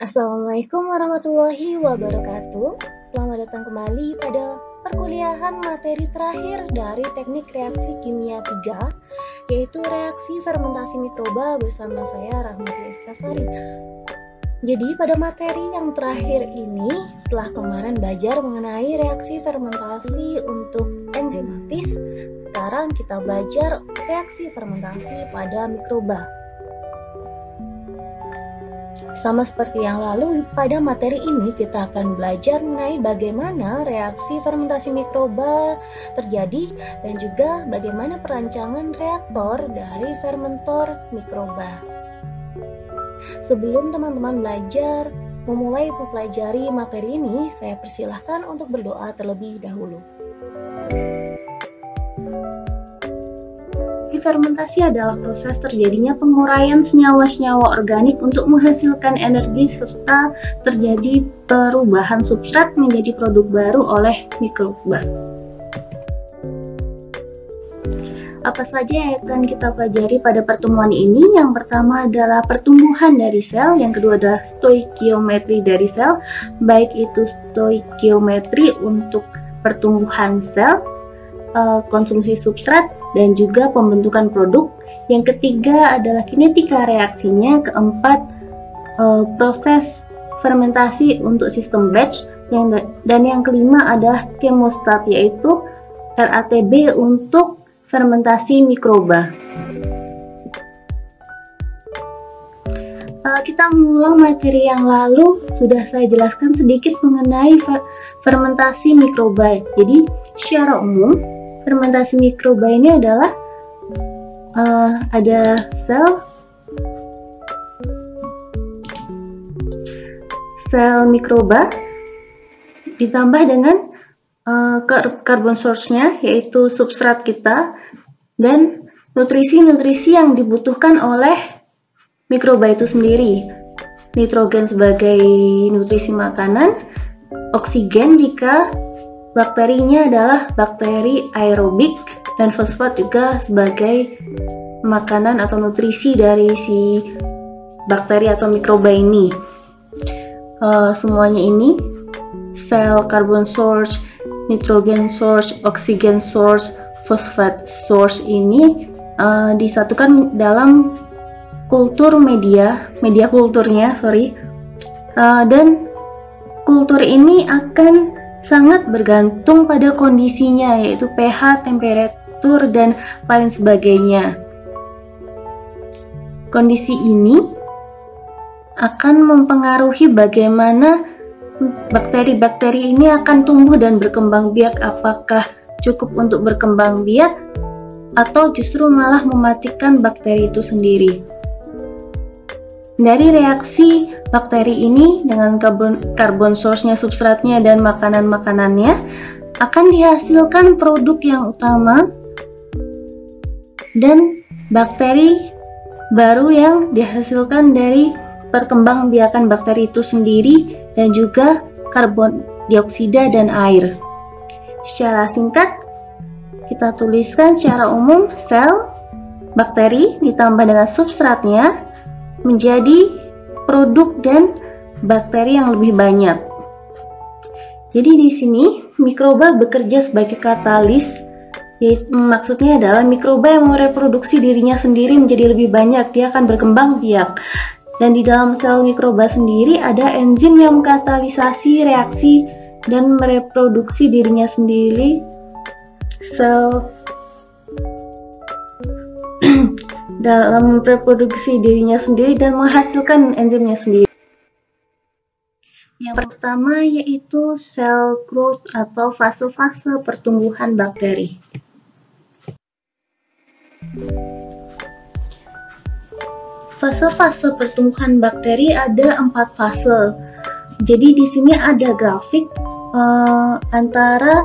Assalamualaikum warahmatullahi wabarakatuh. Selamat datang kembali pada perkuliahan materi terakhir dari teknik reaksi kimia 3, yaitu reaksi fermentasi mikroba bersama saya Rahmati Eskasari. Jadi pada materi yang terakhir ini, setelah kemarin belajar mengenai reaksi fermentasi untuk enzimatis, sekarang kita belajar reaksi fermentasi pada mikroba. Sama seperti yang lalu, pada materi ini kita akan belajar mengenai bagaimana reaksi fermentasi mikroba terjadi dan juga bagaimana perancangan reaktor dari fermentor mikroba. Sebelum teman-teman belajar memulai mempelajari materi ini, saya persilahkan untuk berdoa terlebih dahulu. Fermentasi adalah proses terjadinya penguraian senyawa-senyawa organik untuk menghasilkan energi serta terjadi perubahan substrat menjadi produk baru oleh mikroba. Apa saja yang akan kita pelajari pada pertemuan ini? Yang pertama adalah pertumbuhan dari sel, yang kedua adalah stoikiometri dari sel, baik itu stoikiometri untuk pertumbuhan sel, konsumsi substrat, dan juga pembentukan produk. Yang ketiga adalah kinetika reaksinya. Keempat, proses fermentasi untuk sistem batch. Dan yang kelima adalah chemostat, yaitu RATB untuk fermentasi mikroba. Kita mengulang materi yang lalu, sudah saya jelaskan sedikit mengenai fermentasi mikroba. Jadi secara umum fermentasi mikroba ini adalah ada sel mikroba ditambah dengan carbon source-nya, yaitu substrat kita, dan nutrisi-nutrisi yang dibutuhkan oleh mikroba itu sendiri. Nitrogen sebagai nutrisi makanan, oksigen jika bakterinya adalah bakteri aerobik, dan fosfat juga sebagai makanan atau nutrisi dari si bakteri atau mikroba ini. Semuanya ini, sel carbon source, nitrogen source, oksigen source, fosfat source ini disatukan dalam kultur media kulturnya, dan kultur ini akan sangat bergantung pada kondisinya, yaitu pH, temperatur, dan lain sebagainya. Kondisi ini akan mempengaruhi bagaimana bakteri-bakteri ini akan tumbuh dan berkembang biak, apakah cukup untuk berkembang biak atau justru malah mematikan bakteri itu sendiri. Dari reaksi bakteri ini dengan carbon source-nya, substratnya, dan makanan-makanannya akan dihasilkan produk yang utama dan bakteri baru yang dihasilkan dari perkembangbiakan bakteri itu sendiri, dan juga karbon dioksida dan air. Secara singkat kita tuliskan secara umum, sel bakteri ditambah dengan substratnya menjadi produk dan bakteri yang lebih banyak. Jadi di sini mikroba bekerja sebagai katalis, yaitu maksudnya adalah mikroba yang mereproduksi dirinya sendiri menjadi lebih banyak, dia akan berkembang biak. Dan di dalam sel mikroba sendiri ada enzim yang mengkatalisasi reaksi dan mereproduksi dirinya sendiri. Dalam reproduksi dirinya sendiri dan menghasilkan enzimnya sendiri. Yang pertama yaitu cell growth atau fase-fase pertumbuhan bakteri. Fase-fase pertumbuhan bakteri ada 4 fase. Jadi di sini ada grafik antara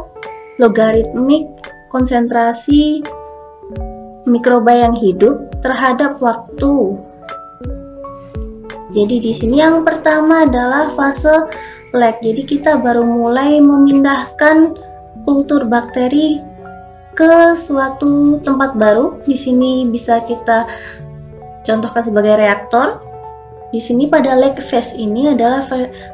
logaritmik konsentrasi mikroba yang hidup terhadap waktu. Jadi di sini yang pertama adalah fase lag. Jadi kita baru mulai memindahkan kultur bakteri ke suatu tempat baru. Di sini bisa kita contohkan sebagai reaktor. Di sini pada lag phase ini adalah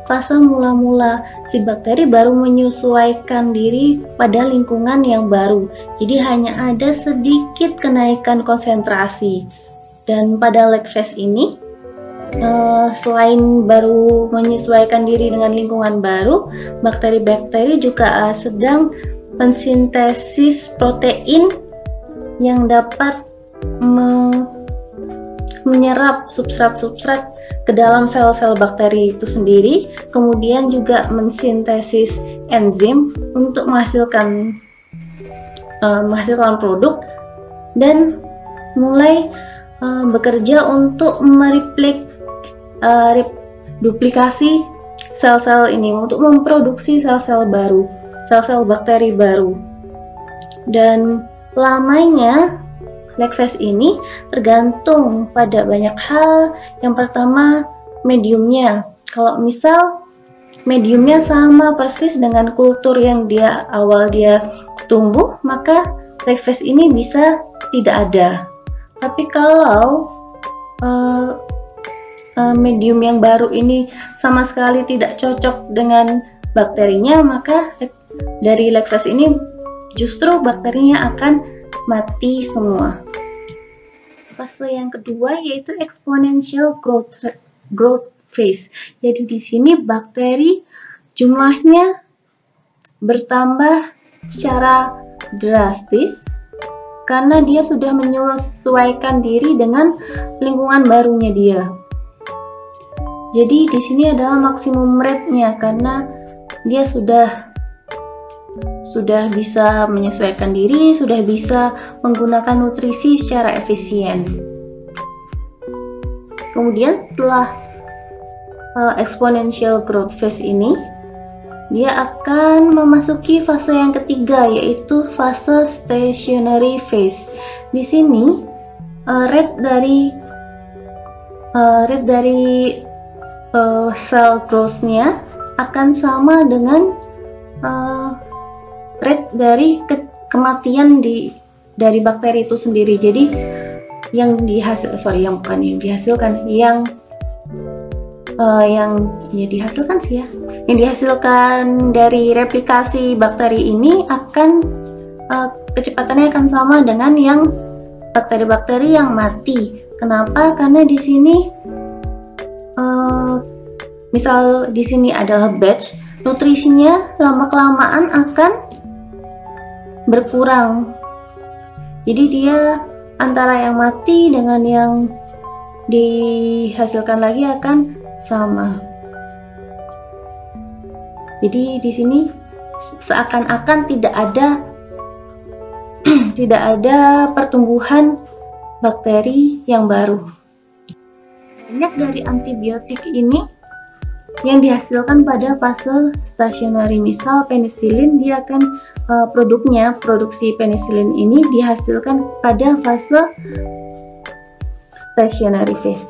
fase mula-mula si bakteri baru menyesuaikan diri pada lingkungan yang baru. Jadi hanya ada sedikit kenaikan konsentrasi. Dan pada lag phase ini selain baru menyesuaikan diri dengan lingkungan baru, bakteri-bakteri juga sedang mensintesis protein yang dapat menyerap substrat-substrat ke dalam sel-sel bakteri itu sendiri, kemudian juga mensintesis enzim untuk menghasilkan produk dan mulai bekerja untuk duplikasi sel-sel ini untuk memproduksi sel-sel baru, sel-sel bakteri baru. Dan lamanya lag phase ini tergantung pada banyak hal. Yang pertama, mediumnya. Kalau misal mediumnya sama persis dengan kultur yang awal dia tumbuh, maka lag phase ini bisa tidak ada. Tapi kalau medium yang baru ini sama sekali tidak cocok dengan bakterinya, maka dari lag phase ini justru bakterinya akan mati semua. Fase yang kedua yaitu exponential growth phase. Jadi di sini bakteri jumlahnya bertambah secara drastis karena dia sudah menyesuaikan diri dengan lingkungan barunya dia. Jadi di sini adalah maksimum rate-nya karena dia sudah bisa menyesuaikan diri, sudah bisa menggunakan nutrisi secara efisien. Kemudian setelah exponential growth phase ini, dia akan memasuki fase yang ketiga yaitu fase stationary phase. Di sini rate dari cell growth-nya akan sama dengan rate dari kematian dari bakteri itu sendiri. Jadi yang dihasilkan dari replikasi bakteri ini akan kecepatannya akan sama dengan yang bakteri-bakteri yang mati. Kenapa? Karena di sini misal di sini adalah batch, nutrisinya lama-kelamaan akan berkurang. Jadi dia antara yang mati dengan yang dihasilkan lagi akan sama. Jadi di sini seakan-akan tidak ada pertumbuhan bakteri yang baru. Banyak dari antibiotik ini yang dihasilkan pada fase stationary. Misal penisilin, dia akan produksi penisilin ini dihasilkan pada fase stationary phase.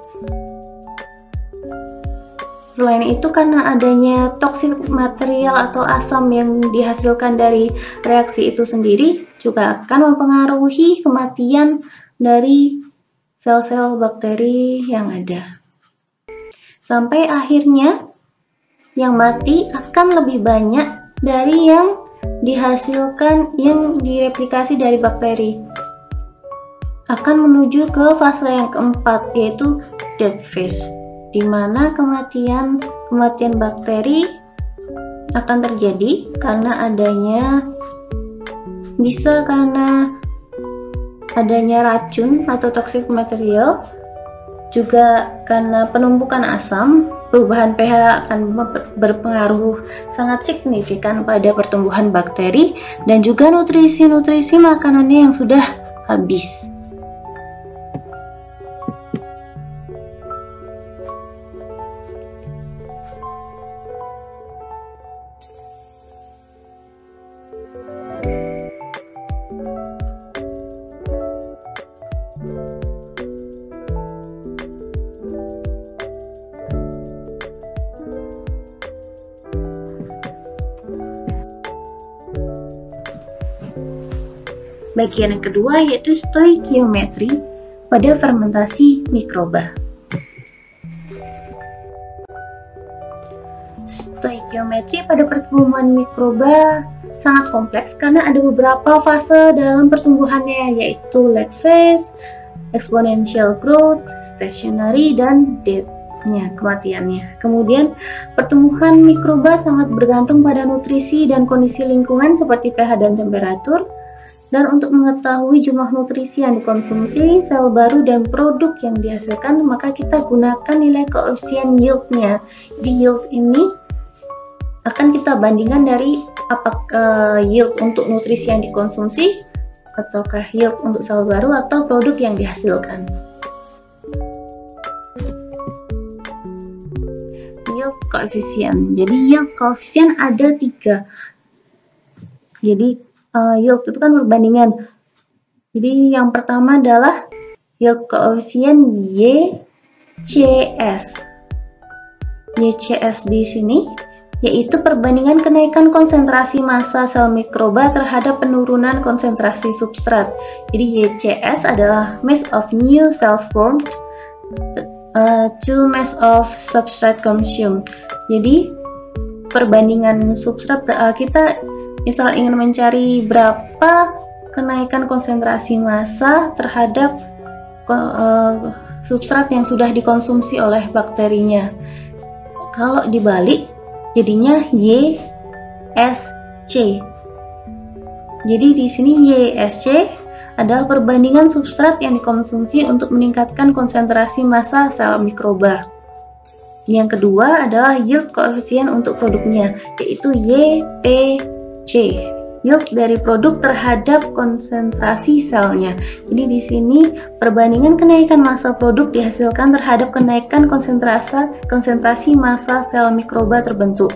Selain itu, karena adanya toxic material atau asam yang dihasilkan dari reaksi itu sendiri juga akan mempengaruhi kematian dari sel-sel bakteri yang ada. Sampai akhirnya yang mati akan lebih banyak dari yang dihasilkan, yang direplikasi dari bakteri. Akan menuju ke fase yang keempat yaitu death phase, di mana kematian bakteri akan terjadi karena adanya racun atau toxic material, juga karena penumpukan asam. Perubahan pH akan berpengaruh sangat signifikan pada pertumbuhan bakteri, dan juga nutrisi makanannya yang sudah habis. Bagian yang kedua yaitu stoichiometry pada fermentasi mikroba. Stoikiometri pada pertumbuhan mikroba sangat kompleks karena ada beberapa fase dalam pertumbuhannya, yaitu lag phase, exponential growth, stationary, dan death-nya, kematiannya. Kemudian pertumbuhan mikroba sangat bergantung pada nutrisi dan kondisi lingkungan seperti pH dan temperatur. Dan untuk mengetahui jumlah nutrisi yang dikonsumsi, sel baru dan produk yang dihasilkan, maka kita gunakan nilai koefisien yield-nya. Di yield ini akan kita bandingkan dari apakah yield untuk nutrisi yang dikonsumsi, ataukah yield untuk sel baru atau produk yang dihasilkan. Yield koefisien. Jadi yield koefisien ada 3. Jadi yield itu kan perbandingan. Jadi yang pertama adalah yield koefisien YCS. YCS di sini yaitu perbandingan kenaikan konsentrasi massa sel mikroba terhadap penurunan konsentrasi substrat. Jadi YCS adalah mass of new cells formed to mass of substrate consumed. Jadi perbandingan substrat, kita misal ingin mencari berapa kenaikan konsentrasi massa terhadap substrat yang sudah dikonsumsi oleh bakterinya. Kalau dibalik, jadinya YSC. Jadi di sini YSC adalah perbandingan substrat yang dikonsumsi untuk meningkatkan konsentrasi massa sel mikroba. Yang kedua adalah yield koefisien untuk produknya, yaitu YPC, yield dari produk terhadap konsentrasi selnya. Jadi di sini perbandingan kenaikan massa produk dihasilkan terhadap kenaikan konsentrasi massa sel mikroba terbentuk.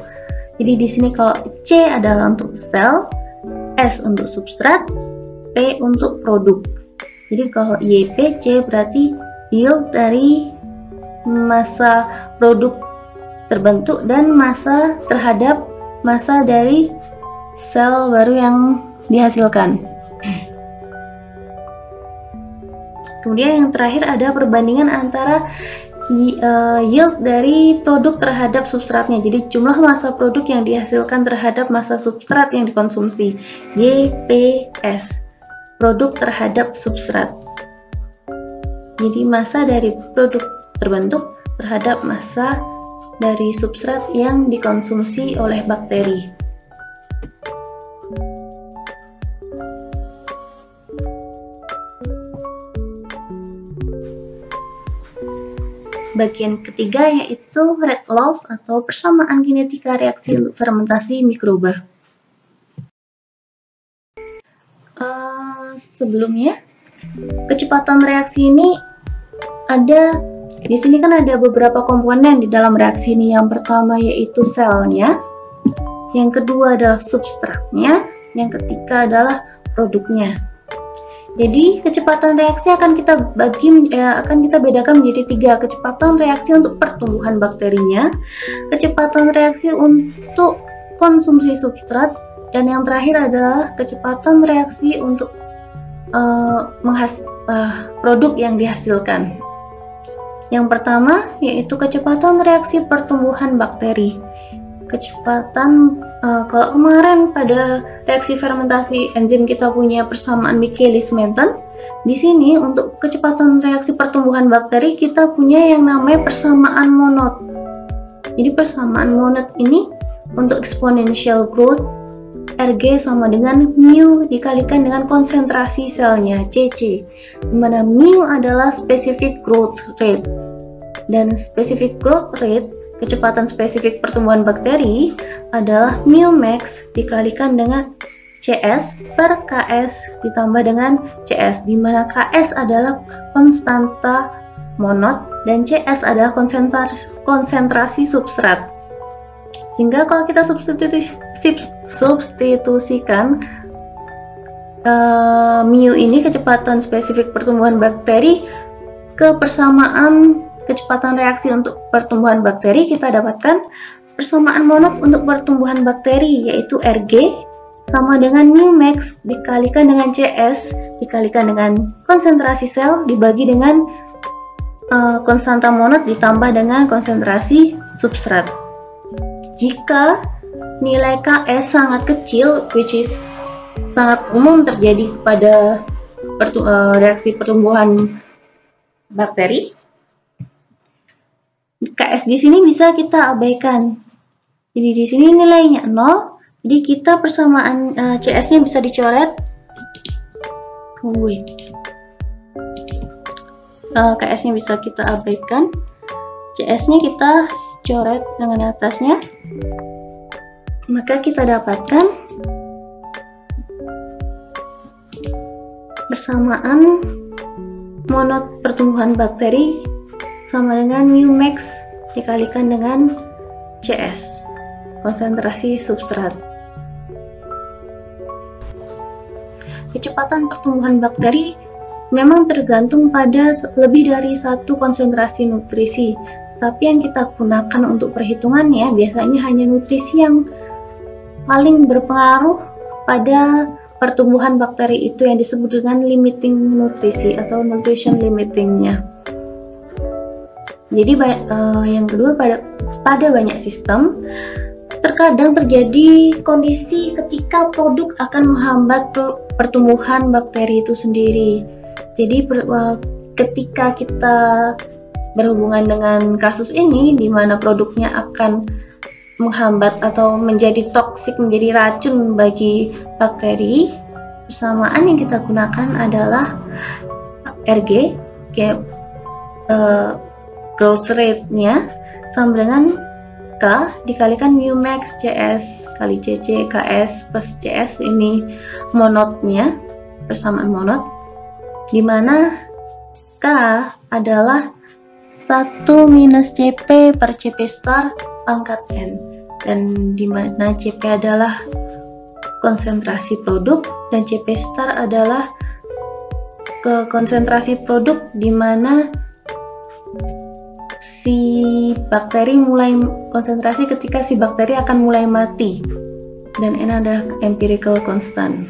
Jadi di sini kalau C adalah untuk sel, S untuk substrat, P untuk produk. Jadi kalau YPC berarti yield dari massa produk terbentuk dan massa terhadap massa dari sel baru yang dihasilkan. Kemudian yang terakhir ada perbandingan antara yield dari produk terhadap substratnya. Jadi jumlah massa produk yang dihasilkan terhadap massa substrat yang dikonsumsi. YPS, produk terhadap substrat. Jadi massa dari produk terbentuk terhadap massa dari substrat yang dikonsumsi oleh bakteri. Bagian ketiga yaitu rate laws atau persamaan kinetika reaksi untuk fermentasi mikroba. Sebelumnya, kecepatan reaksi ini ada di sini kan ada beberapa komponen di dalam reaksi ini. Yang pertama yaitu selnya, yang kedua adalah substratnya, yang ketiga adalah produknya. Jadi kecepatan reaksi akan kita bedakan menjadi 3. Kecepatan reaksi untuk pertumbuhan bakterinya, kecepatan reaksi untuk konsumsi substrat, dan yang terakhir adalah kecepatan reaksi untuk produk yang dihasilkan. Yang pertama yaitu kecepatan reaksi pertumbuhan bakteri. Kecepatan kalau kemarin pada reaksi fermentasi enzim kita punya persamaan Michaelis-Menten, di sini untuk kecepatan reaksi pertumbuhan bakteri kita punya yang namanya persamaan Monod. Jadi persamaan Monod ini untuk exponential growth Rg sama dengan mu dikalikan dengan konsentrasi selnya Cc, di mana mu adalah specific growth rate, dan specific growth rate kecepatan spesifik pertumbuhan bakteri adalah mu max dikalikan dengan Cs per Ks ditambah dengan Cs, di mana Ks adalah konstanta Monod dan Cs adalah konsentrasi substrat. Sehingga kalau kita substitusikan mu ini kecepatan spesifik pertumbuhan bakteri ke persamaan kecepatan reaksi untuk pertumbuhan bakteri, kita dapatkan persamaan Monod untuk pertumbuhan bakteri yaitu Rg sama dengan mu max dikalikan dengan Cs dikalikan dengan konsentrasi sel dibagi dengan konstanta Monod ditambah dengan konsentrasi substrat. Jika nilai Ks sangat kecil, which is sangat umum terjadi pada reaksi pertumbuhan bakteri, Ks di sini bisa kita abaikan. Jadi di sini nilainya 0, jadi kita persamaan Cs-nya bisa dicoret. Ks-nya bisa kita abaikan, CS-nya kita coret dengan atasnya, maka kita dapatkan persamaan monod pertumbuhan bakteri sama dengan mu max dikalikan dengan CS, konsentrasi substrat. Kecepatan pertumbuhan bakteri memang tergantung pada lebih dari satu konsentrasi nutrisi, tapi yang kita gunakan untuk perhitungannya biasanya hanya nutrisi yang paling berpengaruh pada pertumbuhan bakteri itu yang disebut dengan limiting nutrisi atau nutrition limitingnya. Jadi yang kedua, pada banyak sistem terkadang terjadi kondisi ketika produk akan menghambat pertumbuhan bakteri itu sendiri. Jadi ketika kita berhubungan dengan kasus ini, di mana produknya akan menghambat atau menjadi toksik, menjadi racun bagi bakteri, persamaan yang kita gunakan adalah Rg, growth rate-nya sama dengan K dikalikan mu max CS kali Cc Ks plus Cs, ini monodnya, persamaan monod, di mana K adalah 1 minus Cp per Cp star pangkat N, dan di mana Cp adalah konsentrasi produk dan Cp star adalah konsentrasi produk di mana si bakteri mulai konsentrasi ketika si bakteri akan mulai mati, dan N adalah empirical constant.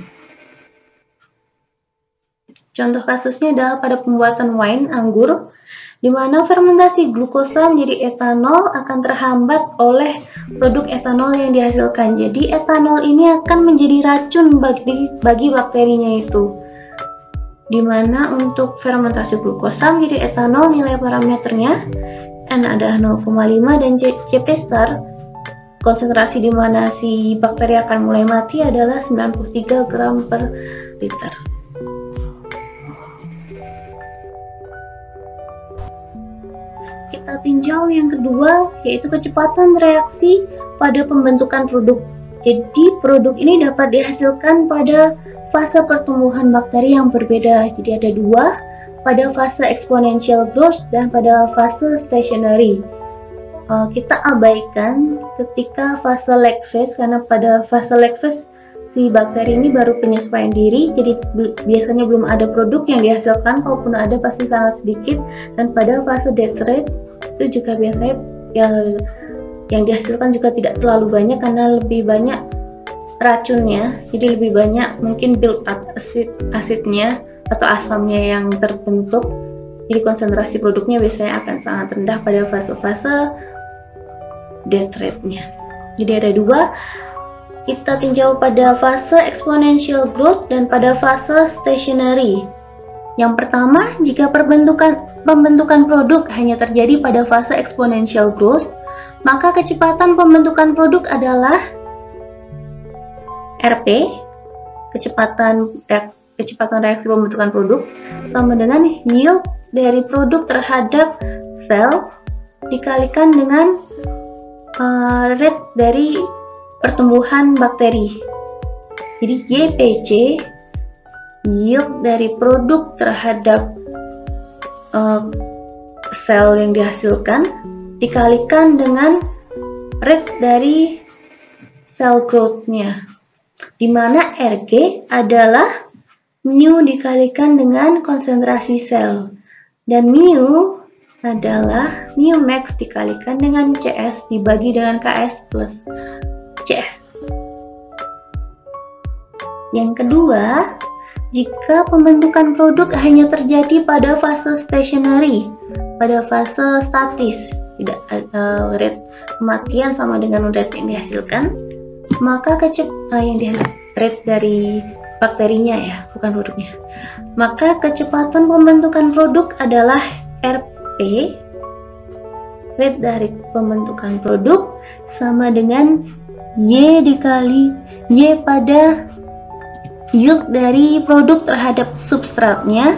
Contoh kasusnya adalah pada pembuatan wine anggur, di mana fermentasi glukosa menjadi etanol akan terhambat oleh produk etanol yang dihasilkan. Jadi etanol ini akan menjadi racun bagi bakterinya itu. Di mana untuk fermentasi glukosa menjadi etanol, nilai parameternya N adalah 0,5 dan Cp star, konsentrasi di mana si bakteri akan mulai mati, adalah 93 gram per liter. Kita tinjau yang kedua, yaitu kecepatan reaksi pada pembentukan produk. Jadi produk ini dapat dihasilkan pada fase pertumbuhan bakteri yang berbeda. Jadi ada dua, pada fase exponential growth dan pada fase stationary. Kita abaikan ketika fase lag phase, karena pada fase lag phase si bakteri ini baru penyesuaian diri, jadi biasanya belum ada produk yang dihasilkan, kalaupun ada pasti sangat sedikit. Dan pada fase death rate itu juga biasanya yang dihasilkan juga tidak terlalu banyak karena lebih banyak racunnya, jadi lebih banyak mungkin build up asidnya atau asamnya yang terbentuk, jadi konsentrasi produknya biasanya akan sangat rendah pada fase-fase death rate-nya. Jadi ada dua, kita tinjau pada fase exponential growth dan pada fase stationary. Yang pertama, jika pembentukan produk hanya terjadi pada fase exponential growth, maka kecepatan pembentukan produk adalah Rp, kecepatan reaksi pembentukan produk, sama dengan yield dari produk terhadap sel dikalikan dengan rate dari pertumbuhan bakteri. Jadi YPC, yield dari produk terhadap sel yang dihasilkan, dikalikan dengan rate dari cell growth-nya, di mana Rg adalah mu dikalikan dengan konsentrasi sel, dan mu adalah mu max dikalikan dengan Cs dibagi dengan Ks plus Cs. Yang kedua, jika pembentukan produk hanya terjadi pada fase stationary, pada fase statis. tidak rate kematian sama dengan rate yang dihasilkan, maka rate dari bakterinya ya, bukan produknya. Maka kecepatan pembentukan produk adalah RP, rate dari pembentukan produk, sama dengan Y dikali Y pada yield dari produk terhadap substratnya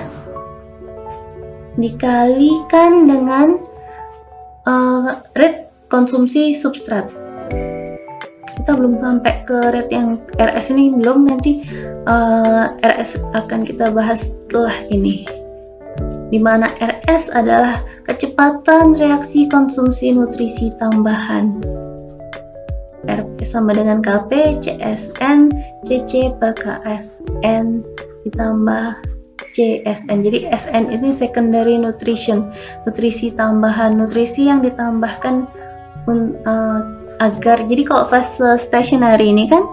dikalikan dengan rate konsumsi substrat. Kita belum sampai ke rate yang RS ini, belum, nanti RS akan kita bahas setelah ini, dimana RS adalah kecepatan reaksi konsumsi nutrisi tambahan. RP sama dengan KP CSN CC per KSN ditambah CSN. Jadi SN ini secondary nutrition, nutrisi tambahan, nutrisi yang ditambahkan agar, jadi kalau fase stationary ini kan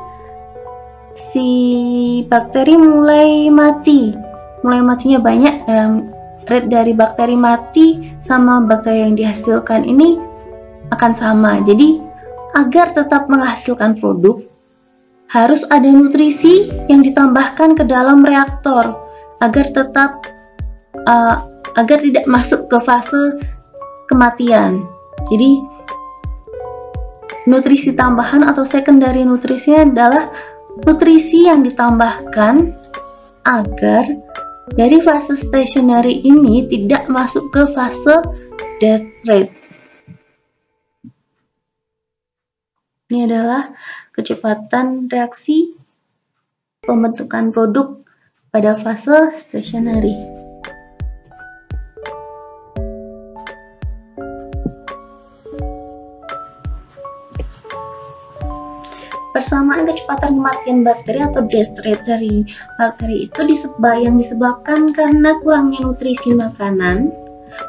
si bakteri mulai matinya banyak, rate dari bakteri mati sama bakteri yang dihasilkan ini akan sama. Jadi agar tetap menghasilkan produk, harus ada nutrisi yang ditambahkan ke dalam reaktor agar tetap agar tidak masuk ke fase kematian. Jadi nutrisi tambahan atau secondary nutrisinya adalah nutrisi yang ditambahkan agar dari fase stationary ini tidak masuk ke fase death rate. Ini adalah kecepatan reaksi pembentukan produk pada fase stationary. Persamaan kecepatan kematian bakteri atau death rate dari bakteri itu yang disebabkan karena kurangnya nutrisi makanan,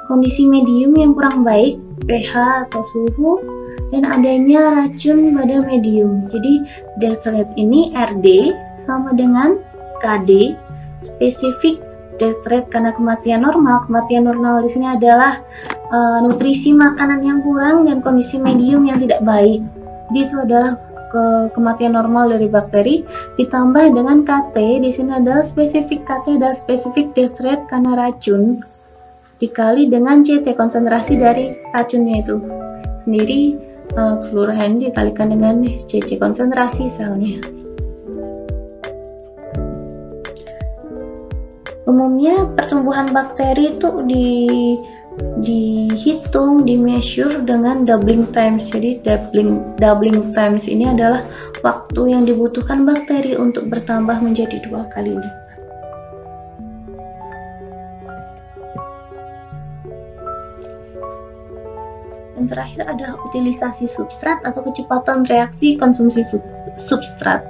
kondisi medium yang kurang baik, pH atau suhu, dan adanya racun pada medium. Jadi death rate ini RD sama dengan KD, spesifik death rate karena kematian normal. Kematian normal di sini adalah nutrisi makanan yang kurang dan kondisi medium yang tidak baik. Jadi itu adalah kematian normal dari bakteri, ditambah dengan KT, di sini adalah spesifik KT adalah spesifik death rate karena racun, dikali dengan CT, konsentrasi dari racunnya itu sendiri, keseluruhan dikalikan dengan CC, konsentrasi selnya. Umumnya pertumbuhan bakteri itu dihitung, measure dengan doubling times. Jadi doubling times ini adalah waktu yang dibutuhkan bakteri untuk bertambah menjadi 2 kali lipat. Yang terakhir adalah utilisasi substrat atau kecepatan reaksi konsumsi substrat.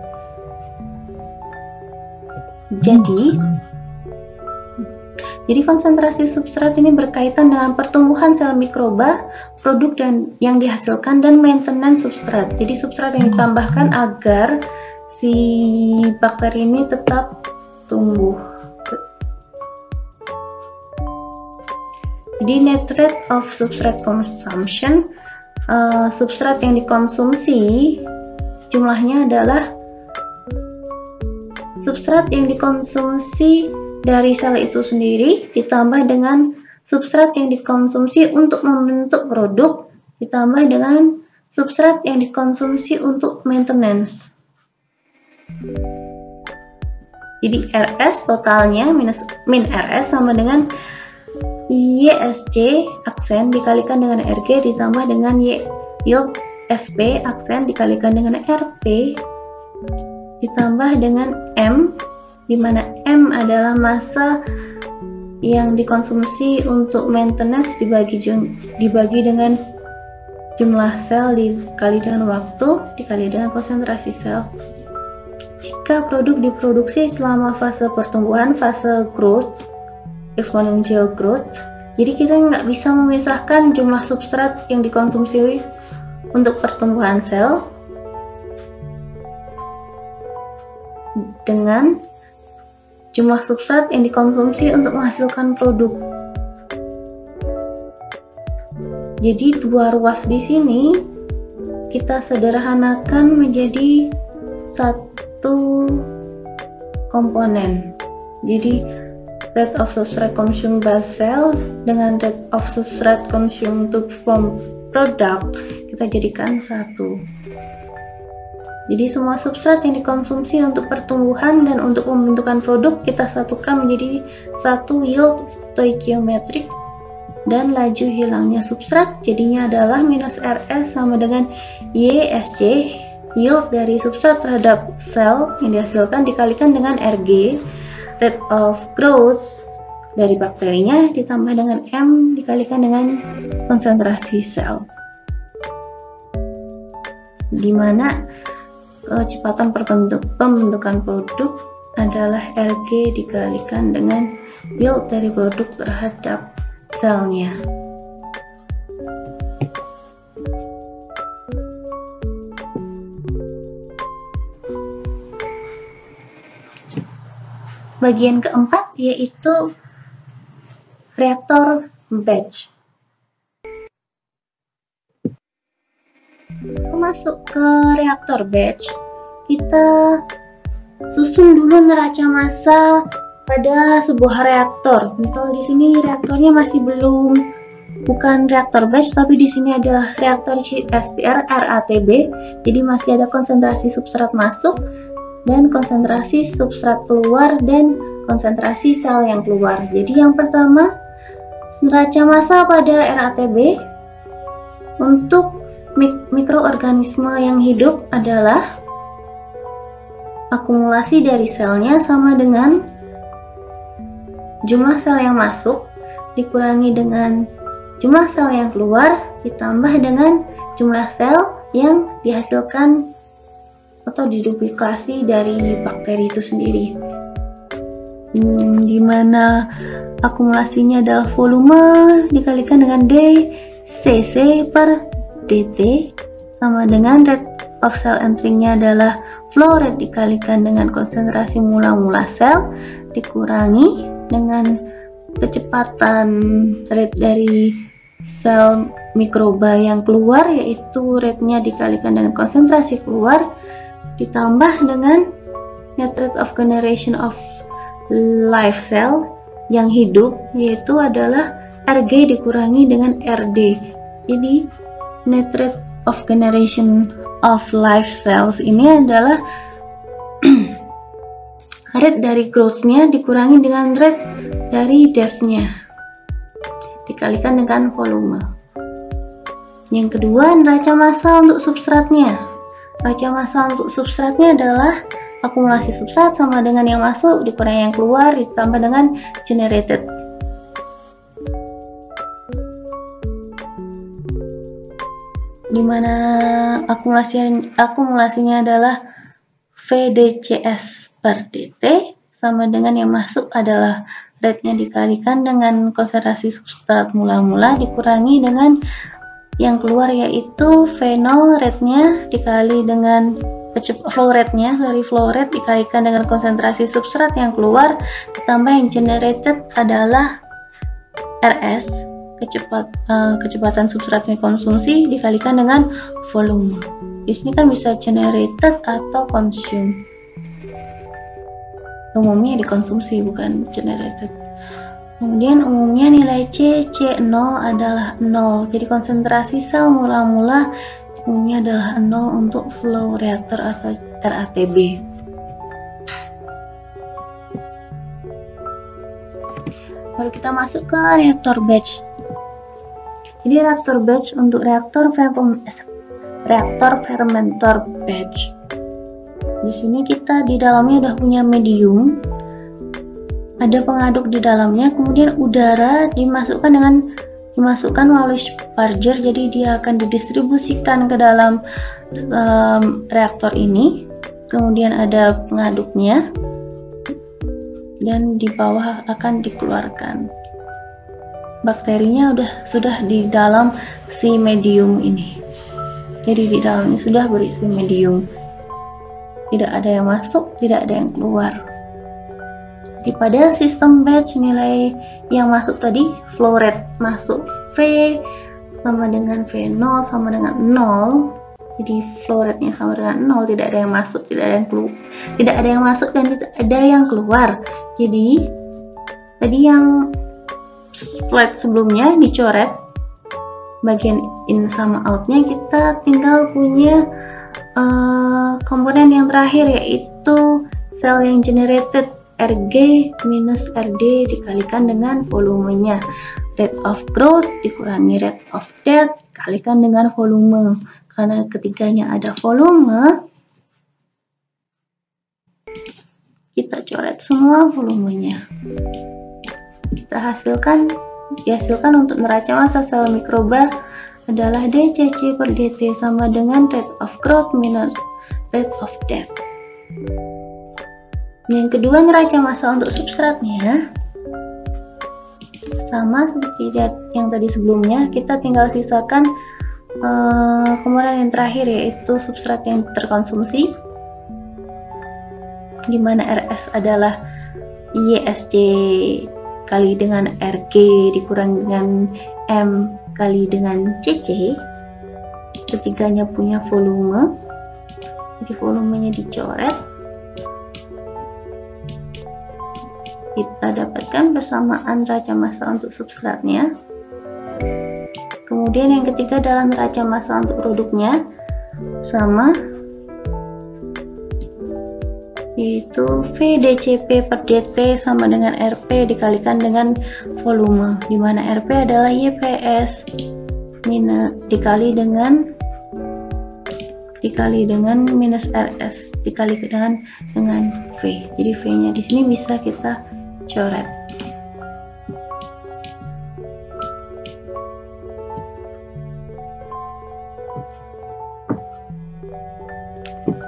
Jadi konsentrasi substrat ini berkaitan dengan pertumbuhan sel mikroba, produk yang dihasilkan, dan maintenance substrat. Jadi substrat yang ditambahkan agar si bakteri ini tetap tumbuh. Jadi net rate of substrate consumption, substrat yang dikonsumsi jumlahnya adalah substrat yang dikonsumsi dari sel itu sendiri ditambah dengan substrat yang dikonsumsi untuk membentuk produk ditambah dengan substrat yang dikonsumsi untuk maintenance. Jadi RS totalnya min RS sama dengan YSC aksen dikalikan dengan RG ditambah dengan yield SP aksen dikalikan dengan RP ditambah dengan M, di mana M adalah massa yang dikonsumsi untuk maintenance dibagi dengan jumlah sel dikali dengan waktu dikali dengan konsentrasi sel. Jika produk diproduksi selama fase pertumbuhan, fase growth, exponential growth, jadi kita nggak bisa memisahkan jumlah substrat yang dikonsumsi untuk pertumbuhan sel dengan jumlah substrat yang dikonsumsi untuk menghasilkan produk. Jadi dua ruas di sini kita sederhanakan menjadi satu komponen. Jadi rate of substrate consumed by cell dengan rate of substrate consumed to form product kita jadikan satu. Jadi semua substrat yang dikonsumsi untuk pertumbuhan dan untuk pembentukan produk kita satukan menjadi satu yield stoichiometric, dan laju hilangnya substrat jadinya adalah minus RS sama dengan YSC, yield dari substrat terhadap sel yang dihasilkan dikalikan dengan RG, rate of growth dari bakterinya, ditambah dengan M dikalikan dengan konsentrasi sel, dimana kecepatan pembentukan produk adalah RG dikalikan dengan yield dari produk terhadap selnya. Bagian keempat yaitu reaktor batch. Masuk ke reaktor batch, kita susun dulu neraca massa pada sebuah reaktor. Misal di sini reaktornya masih bukan reaktor batch, tapi di sini adalah reaktor STR RATB. Jadi masih ada konsentrasi substrat masuk dan konsentrasi substrat keluar dan konsentrasi sel yang keluar. Jadi yang pertama, neraca massa pada RATB untuk mikroorganisme yang hidup adalah akumulasi dari selnya sama dengan jumlah sel yang masuk dikurangi dengan jumlah sel yang keluar ditambah dengan jumlah sel yang dihasilkan atau diduplikasi dari bakteri itu sendiri. Dimana akumulasinya adalah volume dikalikan dengan D CC per dt sama dengan rate of cell entering-nya adalah flow rate dikalikan dengan konsentrasi mula-mula sel dikurangi dengan kecepatan rate dari sel mikroba yang keluar, yaitu rate-nya dikalikan dengan konsentrasi keluar ditambah dengan net rate of generation of live cell yang hidup, yaitu adalah RG dikurangi dengan RD. Jadi net rate of generation of live cells ini adalah rate dari growth-nya dikurangi dengan rate dari death-nya dikalikan dengan volume. Yang kedua, neraca massa untuk substratnya. Neraca massa untuk substratnya adalah akumulasi substrat sama dengan yang masuk dikurangi yang keluar ditambah dengan generated. Dimana akumulasinya adalah VDCS per dt sama dengan yang masuk adalah rate-nya dikalikan dengan konsentrasi substrat mula-mula dikurangi dengan yang keluar, yaitu V0 rate-nya dikali dengan flow rate-nya, flow rate dikalikan dengan konsentrasi substrat yang keluar ditambah yang generated adalah RS, kecepatan substratnya konsumsi dikalikan dengan volume. Di sini kan bisa generated atau consume. Umumnya dikonsumsi bukan generated. Kemudian umumnya nilai C0 adalah 0. Jadi konsentrasi sel mula-mula umumnya adalah 0 untuk flow reaktor atau RATB. Lalu kita masuk ke reaktor batch. Jadi reaktor batch untuk reaktor fermentor batch. Di sini kita di dalamnya udah punya medium, ada pengaduk di dalamnya, kemudian udara dimasukkan melalui sparger, jadi dia akan didistribusikan ke dalam reaktor ini. Kemudian ada pengaduknya dan di bawah akan dikeluarkan. Bakterinya sudah di dalam si medium ini. Jadi di dalamnya sudah berisi medium. Tidak ada yang masuk, tidak ada yang keluar. Jadi pada sistem batch nilai yang masuk tadi flow rate masuk V sama dengan V0 sama dengan 0, jadi flow rate-nya sama dengan 0, tidak ada yang masuk, tidak ada yang keluar, tidak ada yang masuk dan tidak ada yang keluar. Jadi tadi yang slide sebelumnya dicoret bagian in sama outnya, kita tinggal punya komponen yang terakhir, yaitu sel yang generated Rg minus Rd dikalikan dengan volumenya. Rate of growth dikurangi rate of death kalikan dengan volume. Karena ketiganya ada volume, kita coret semua volumenya. Kita dihasilkan untuk neraca massa sel mikroba adalah dCc per dt sama dengan rate of growth minus rate of death. Yang kedua, neraca massa untuk substratnya sama seperti yang tadi sebelumnya, kita tinggal sisakan komponen yang terakhir, yaitu substrat yang terkonsumsi, di mana Rs adalah ISC kali dengan Rg dikurangi dengan M kali dengan Cc. Ketiganya punya volume, jadi volumenya dicoret. Kita dapatkan persamaan neraca massa untuk substratnya. Kemudian yang ketiga adalah neraca massa untuk produknya, sama, yaitu V dCp per dt sama dengan Rp dikalikan dengan volume, di mana Rp adalah YPS dikali dengan minus Rs dikali dengan V. Jadi V-nya di sini bisa kita coret.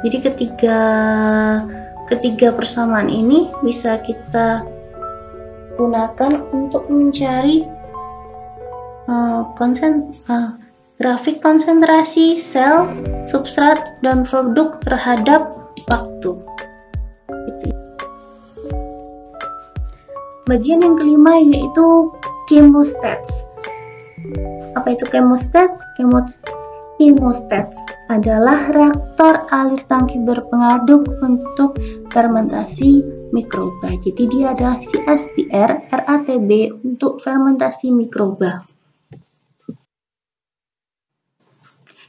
Jadi ketiga persamaan ini bisa kita gunakan untuk mencari grafik konsentrasi sel, substrat, dan produk terhadap waktu. Bagian yang kelima yaitu chemostats. Apa itu chemostats? Chemostats adalah reaktor alir tangki berpengaduk untuk fermentasi mikroba. Jadi dia adalah CSTR RATB untuk fermentasi mikroba.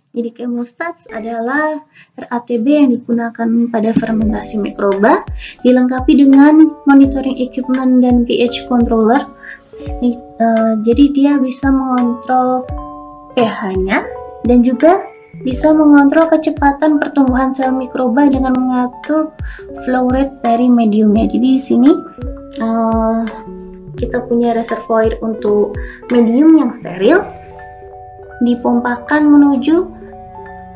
Jadi chemostats adalah RATB yang digunakan pada fermentasi mikroba, dilengkapi dengan monitoring equipment dan pH controller. Jadi dia bisa mengontrol pH-nya dan juga bisa mengontrol kecepatan pertumbuhan sel mikroba dengan mengatur flow rate dari mediumnya. Jadi di sini kita punya reservoir untuk medium yang steril, dipompakan menuju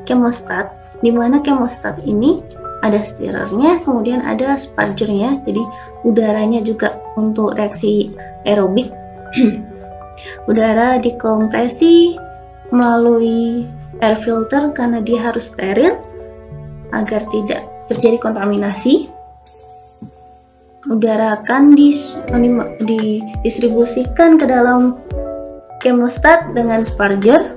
chemostat, di mana chemostat ini ada stirrernya, kemudian ada spargernya, jadi udaranya juga untuk reaksi aerobik. Udara dikompresi melalui air filter karena dia harus steril agar tidak terjadi kontaminasi. Udara akan didistribusikan ke dalam chemostat dengan sparger,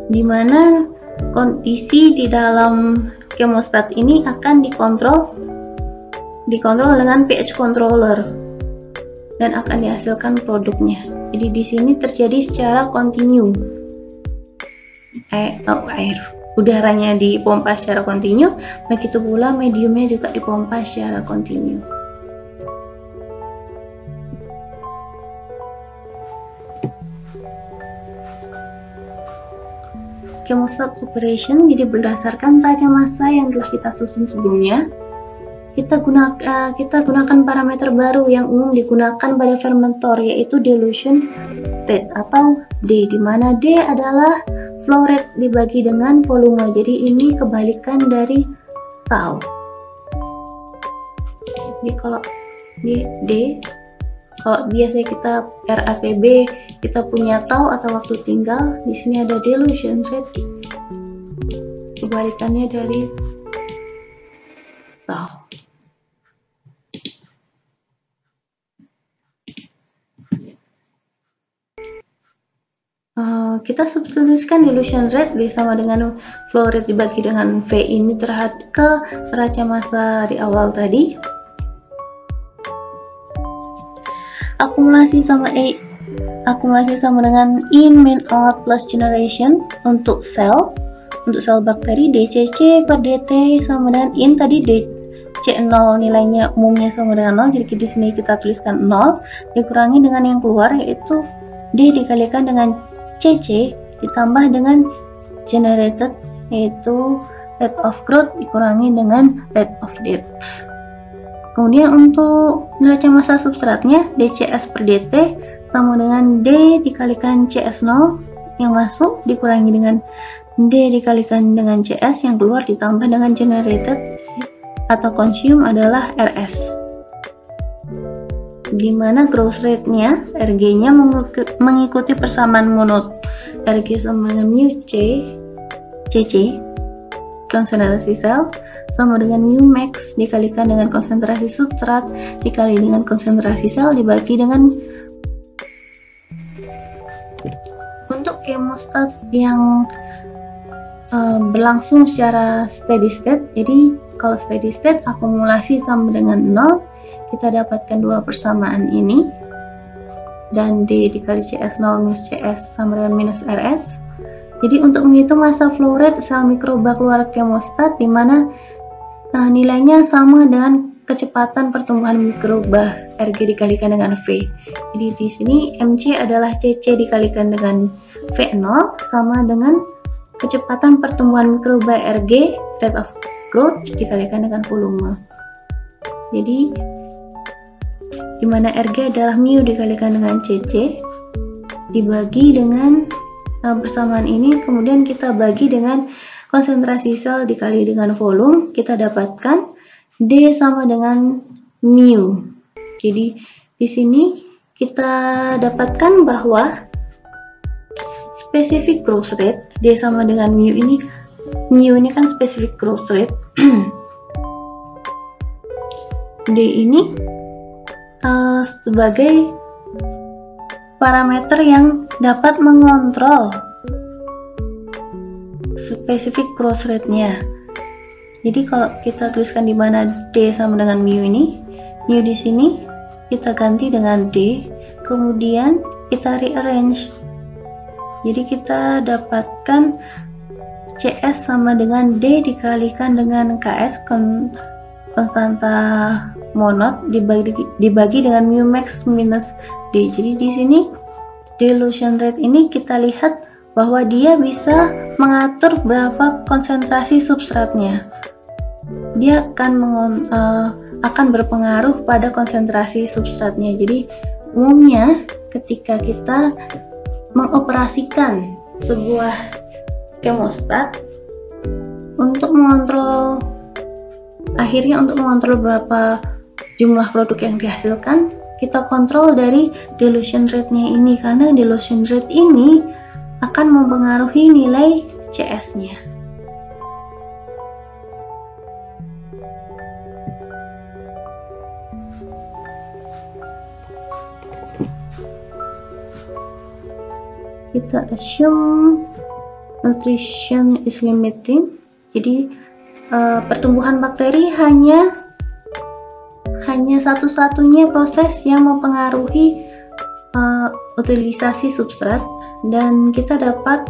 di mana kondisi di dalam chemostat ini akan dikontrol dengan pH controller dan akan dihasilkan produknya. Jadi di sini terjadi secara kontinu. Udaranya dipompa secara kontinu, begitu pula mediumnya juga dipompa secara kontinu. Chemostat operation jadi berdasarkan neraca massa yang telah kita susun sebelumnya. Kita gunakan parameter baru yang umum digunakan pada fermentor, yaitu dilution rate atau D, di mana D adalah flow rate dibagi dengan volume. Jadi ini kebalikan dari tau. Jadi kalau di D, kalau biasanya kita RATB kita punya tau atau waktu tinggal, di sini ada dilution rate, kebalikannya dari tau. kita substitusikan dilution rate D sama dengan flow rate dibagi dengan V ini terhadap ke neraca massa di awal tadi. Akumulasi sama dengan in, min, out plus generation untuk sel bakteri DCC per DT sama dengan in tadi DC0 nilainya umumnya sama dengan 0, jadi di sini kita tuliskan 0 dikurangi dengan yang keluar yaitu D dikalikan dengan CC ditambah dengan generated yaitu rate of growth dikurangi dengan rate of death. Kemudian untuk neraca massa substratnya DCS per DT sama dengan D dikalikan CS0 yang masuk dikurangi dengan D dikalikan dengan CS yang keluar ditambah dengan generated atau consume adalah RS, dimana growth rate-nya RG-nya mengikuti persamaan monod RG sama dengan mu CC konsentrasi sel sama dengan mu max dikalikan dengan konsentrasi substrat dikali dengan konsentrasi sel dibagi dengan untuk chemostat yang berlangsung secara steady state. Jadi kalau steady state akumulasi sama dengan 0, kita dapatkan dua persamaan ini dan D dikali CS0 minus CS sama dengan minus RS. Jadi untuk menghitung massa flow rate sel mikroba keluar chemostat di mana nilainya sama dengan kecepatan pertumbuhan mikroba RG dikalikan dengan V. Jadi di sini MC adalah CC dikalikan dengan V0 sama dengan kecepatan pertumbuhan mikroba RG rate of growth dikalikan dengan volume. Jadi di mana RG adalah mu dikalikan dengan CC dibagi dengan persamaan ini, kemudian kita bagi dengan konsentrasi sel dikali dengan volume, kita dapatkan D sama dengan mu. Jadi di sini kita dapatkan bahwa specific growth rate D sama dengan mu ini kan specific growth rate D ini sebagai parameter yang dapat mengontrol specific growth rate-nya. Jadi kalau kita tuliskan di mana D sama dengan mu ini, mu di sini kita ganti dengan D, kemudian kita rearrange. Jadi kita dapatkan CS sama dengan D dikalikan dengan KS konstanta monod dibagi dengan mu max minus D. Jadi di sini dilution rate ini kita lihat bahwa dia bisa mengatur berapa konsentrasi substratnya. Dia akan berpengaruh pada konsentrasi substratnya. Jadi umumnya ketika kita mengoperasikan sebuah chemostat untuk mengontrol berapa jumlah produk yang dihasilkan, kita kontrol dari dilution rate-nya ini, karena dilution rate ini akan mempengaruhi nilai CS-nya. Kita assume nutrition is limiting. Jadi pertumbuhan bakteri hanya satu-satunya proses yang mempengaruhi utilisasi substrat, dan kita dapat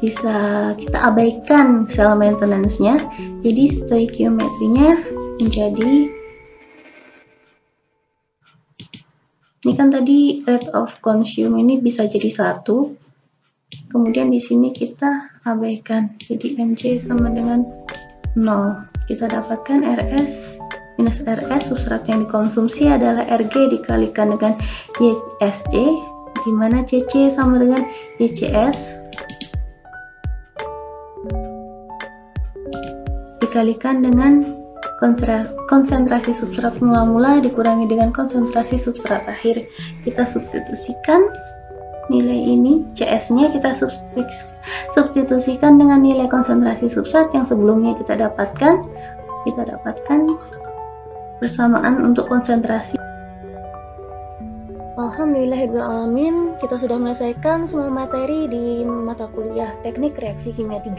kita abaikan cell maintenance-nya. Jadi stoichiometrinya menjadi, ini kan tadi rate of consume ini bisa jadi 1, kemudian di sini kita abaikan, jadi MC sama dengan 0. Kita dapatkan RS minus RS, substrat yang dikonsumsi adalah RG dikalikan dengan YSC, di mana CC sama dengan YCS dikalikan dengan konsentrasi substrat mula-mula dikurangi dengan konsentrasi substrat akhir. Kita substitusikan nilai ini, CS-nya kita substitusikan dengan nilai konsentrasi substrat yang sebelumnya kita dapatkan persamaan untuk konsentrasi Alhamdulillahirrahmanirrahim, kita sudah menyelesaikan semua materi di mata kuliah Teknik Reaksi Kimia 3.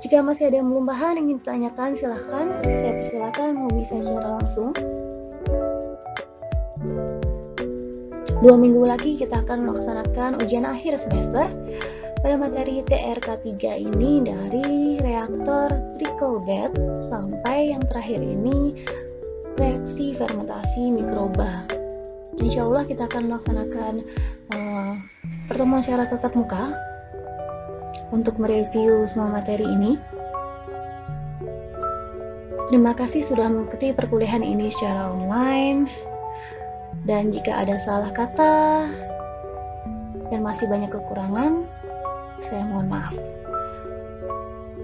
Jika masih ada yang belum paham ingin ditanyakan, silahkan. Saya persilakan menghubungi saya secara langsung. 2 minggu lagi kita akan melaksanakan ujian akhir semester pada materi TRK 3 ini, dari reaktor trickle bed sampai yang terakhir ini reaksi fermentasi mikroba. Insya Allah kita akan melaksanakan pertemuan secara tatap muka untuk mereview semua materi ini. Terima kasih sudah mengikuti perkuliahan ini secara online, dan jika ada salah kata dan masih banyak kekurangan, saya mohon maaf.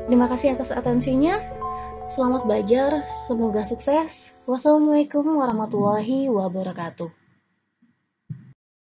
Terima kasih atas atensinya. Selamat belajar, semoga sukses. Wassalamualaikum warahmatullahi wabarakatuh.